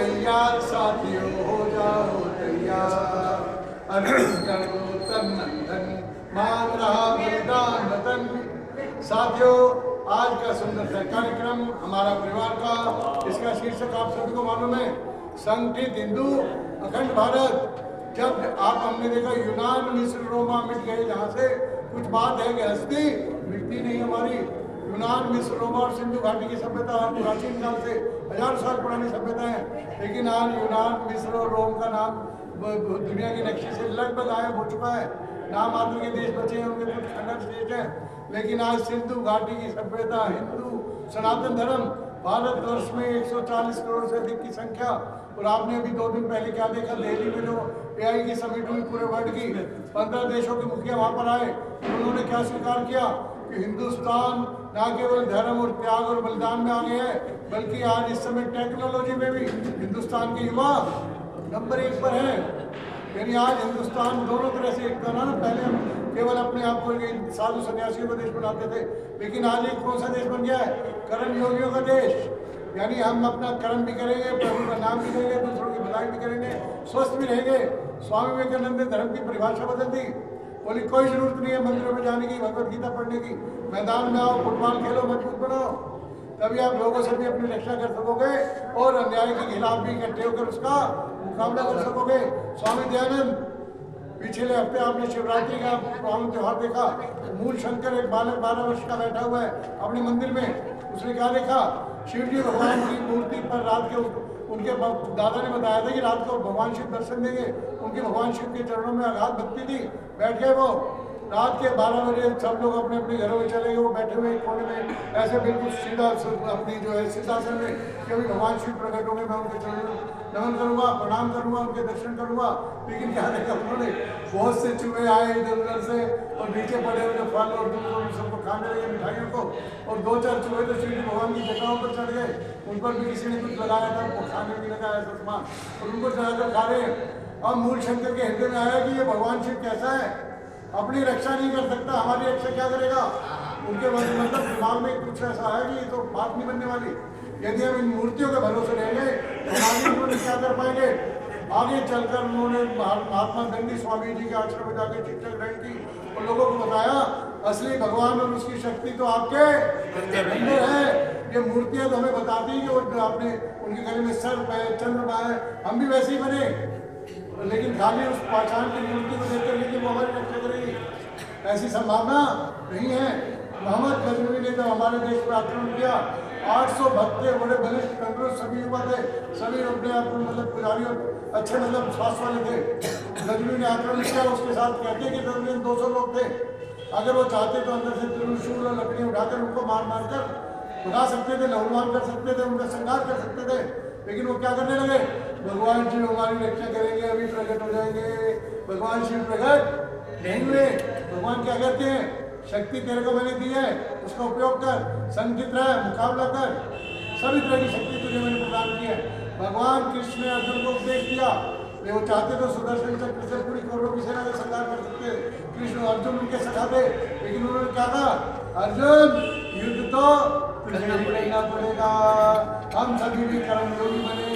तैयार साथियों, हो जाओ तैयार। अर्जुन करो तन मन धन, मांग रहा बलिदान वतन। साथियों, आज का सुंदर सा कार्यक्रम हमारा परिवार का, इसका शीर्षक आप सभी को मालूम है, संगठित हिंदू अखंड भारत। जब आप हमने देखा यूनान मिस्र रोमा मिट गए, जहाँ से कुछ बात है कि हस्ती मिटती नहीं हमारी। यूनान मिस्र रोमा और सिंधु घाटी की सभ्यता प्राचीन काल से हजारों साल पुरानी सभ्यता है, लेकिन आज यूनान मिस्र और रोम का नाम दुनिया के नक्शे से लगभग गायब हो चुका है। नाम मात्र के देश बचे हैं, उनके कुछ खंडर देश हैं, लेकिन आज सिंधु घाटी की सभ्यता, हिंदू सनातन धर्म, भारतवर्ष में 140 करोड़ से अधिक की संख्या। और आपने अभी 2 दिन पहले क्या देखा, दिल्ली में जो AI की समिट हुई पूरे वर्ल्ड की, 15 देशों के मुखिया वहां पर आए। उन्होंने क्या स्वीकार किया कि हिंदुस्तान न केवल धर्म और त्याग और बलिदान में आगे है, बल्कि आज इस समय टेक्नोलॉजी में भी हिंदुस्तान के युवा नंबर 1 पर है। यानी आज हिंदुस्तान दोनों तरह से एक था ना, पहले हम केवल अपने आप को साधु सन्यासियों का देश बनाते थे, लेकिन आज एक कौन सा देश बन गया है, कर्म योगियों का देश। यानी हम अपना कर्म भी करेंगे, प्रभु का नाम भी लेंगे, दूसरों की भलाई भी करेंगे, स्वस्थ भी रहेंगे। स्वामी विवेकानंद ने धर्म की परिभाषा बदल दी, बोली कोई जरूरत नहीं है मंदिरों में जाने की, भगवत गीता पढ़ने की, मैदान में आओ, फुटबॉल खेलो, मजबूत बनो, तभी आप लोगों से भी अपनी रक्षा कर सकोगे और अन्याय के खिलाफ भी इकट्ठे होकर उसका मुकाबला कर सकोगे। स्वामी दयानंद, पिछले हफ्ते आपने शिवरात्रि का पावन त्योहार देखा, मूल शंकर एक बालक 12 वर्ष का बैठा हुआ है अपने मंदिर में। उसने क्या देखा, शिव जी भगवान की मूर्ति पर रात के, उनके दादा ने बताया था कि रात को भगवान शिव दर्शन देंगे, उनकी भगवान शिव के चरणों में अगाध भक्ति थी। बैठ गए वो, रात के 12 बजे सब लोग अपने अपने घरों में चले गए, वो बैठे हुए एक कोने में ऐसे बिल्कुल सीधा अपनी जो है सिद्धासन में कि अभी भगवान शिव प्रकट होंगे, मैं उनके चरणों नमन करूंगा, प्रणाम करूंगा, उनके दर्शन करूंगा। लेकिन क्या देखा उन्होंने, बहुत से चूहे आए इधर उधर से और नीचे पड़े हुए फल और दूध और सबको खाने लगे, मिठाइयों को। और 2-4 चूहे तो शिव जी भगवान की जटाओं पर चढ़ गए, उन पर भी किसी ने कुछ लगाया था, वो खाने भी लगा ऐसा सामान, और उनको चढ़ाकर खा रहे। अब मूल शंकर के हृदय में आया कि ये भगवान शिव कैसा है, अपनी रक्षा नहीं कर सकता, हमारी रक्षा क्या करेगा। उनके मतलब दिमाग में कुछ ऐसा है कि ये तो बात नहीं बनने वाली, यदि हम इन मूर्तियों के भरोसे रहेंगे तो आगे उन्होंने क्या कर पाएंगे। आगे चलकर उन्होंने महात्मा दंडी स्वामी जी के आश्रम में जाकर शिक्षा ग्रहण की और लोगों को बताया असली भगवान और उसकी शक्ति तो आपके अंदर है। ये मूर्तियां तो हमें बताती हैं कि वो आपने उनके गले में सर्प है, चंद्रमा है, हम भी वैसे ही बने, लेकिन खाली उस पहचान की मूर्ति को देखकर लेकिन वो हमारी रक्षा करेगी, ऐसी संभावना नहीं है। मोहम्मद गजनवी ने जब हमारे देश पर आक्रमण किया, 800 भक्ते बड़े बलिष्ठ तंदुरुस्त सभी युवा थे, सभी अपने आप को मतलब पुजारी और अच्छे मतलब स्वास्थ्य वाले थे। गजनवी ने आक्रमण किया, उसके साथ कहते कि तकरीबन 200 लोग थे। अगर वो चाहते तो अंदर से त्रिशूल और लकड़ी उठाकर उनको मार मार कर भगा सकते थे, लहूलुहान कर सकते थे, उनका संहार कर सकते थे, लेकिन वो क्या करने लगे, भगवान शिव हमारी रक्षा करेंगे, अभी प्रकट हो जाएंगे। भगवान शिव प्रकट नहीं हुए। भगवान क्या कहते हैं, शक्ति तेरे को मैंने दी है, उसका उपयोग कर, संगठित रह, मुकाबला कर, सभी तरह की शक्ति तुझे मैंने प्रदान की है। भगवान कृष्ण ने अर्जुन को उपदेश दिया, वो चाहते तो सुदर्शन चक्र से पूरी कौरवों की सेना का संहार कर सकते, कृष्ण अर्जुन उनके सखा थे, लेकिन उन्होंने क्या कहा, अर्जुन युद्ध तो तुझे लड़ना पड़ेगा, हम सभी भी कर्म योगी बने,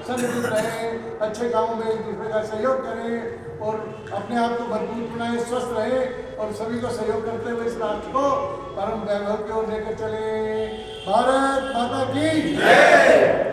संगठित रहे, अच्छे कामों में एक दूसरे का सहयोग करें और अपने आप को मजबूत बनाए, स्वस्थ रहे और सभी को सहयोग करते हुए इस राष्ट्र को परम वैभव की ओर लेकर चले। भारत माता की जय।